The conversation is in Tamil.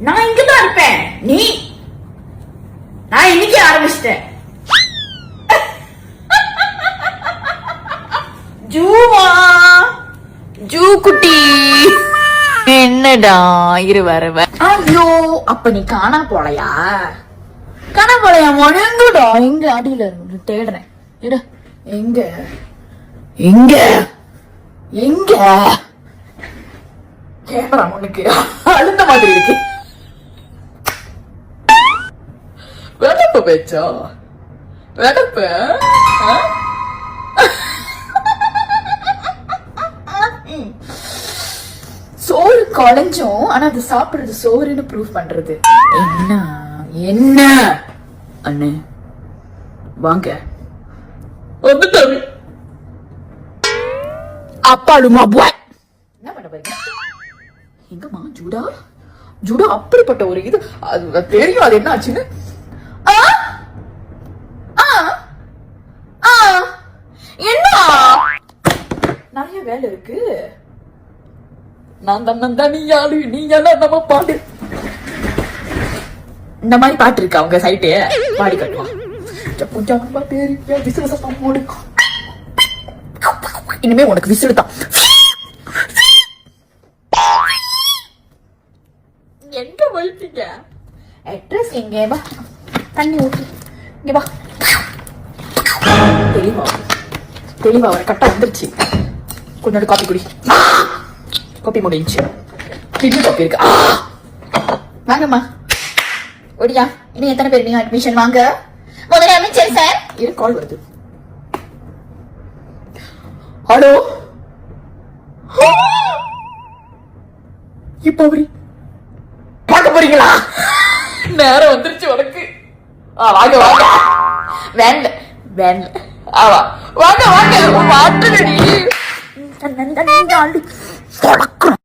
நான் இங்கதான் இருப்பேன். நான் இன்னைக்கு ஆரம்பிச்சிட்டேன். ஜூவா, ஜூ குட்டி, என்னடா இரு வரவ. ஐயோ, அப்ப நீ காணா போலையா? முழங்குடா. எங்க அடியில தேடுறேன். எங்க எங்க எங்க கேமரா உனக்கு அழுந்த மாதிரி இருக்கு. வெடப்பு பேச்சா? வெடப்பு சோறு குழஞ்சும், ஆனா அது சாப்பிடுறது சோறுன்னு ப்ரூவ் பண்றது. என்ன என்ன அண்ணே வாங்க வந்துட்டாரு. அப்பாளுமா பாய் என்ன பண்ண பாருங்க. எங்கம்மா ஜூடா? ஜூடா அப்படிப்பட்ட ஒரு இது அது தெரியும். அது என்ன ஆச்சுன்னு என்ன நிறைய வேலை இருக்கு. நான் தான் நீ யாரு, நீ எல்லாம் நம்ம பாடு. இந்த மாதிரி பாட்டு இருக்கு அவங்க சைட்டே பாடி கட்டுவான். இனிமே உனக்கு விசிறு தான். எங்க போயிட்டீங்க? அட்ரஸ் எங்க? வா தண்ணி ஊற்றி இங்க வா. தெளிவா தெளிவா ஒரு கட்டா வந்துருச்சு. கொஞ்சோண்டு காப்பி குடி. காப்பி முடிஞ்சு. கிட்னி காப்பி இருக்கு. வாங்கம்மா ஒடியா. இன்னும் எத்தனை பேர் நீங்க அட்மிஷன் வாங்க? முதல்ல அமைச்சர் சார் இரு, கால் வருது. ஹலோ, இப்ப பார்க்க போறீங்களா? நேரம் வந்துருச்சு உனக்கு. வாங்க வாங்க. வேன்ல வேன்ல வாங்க வாங்க. மாட்டுடி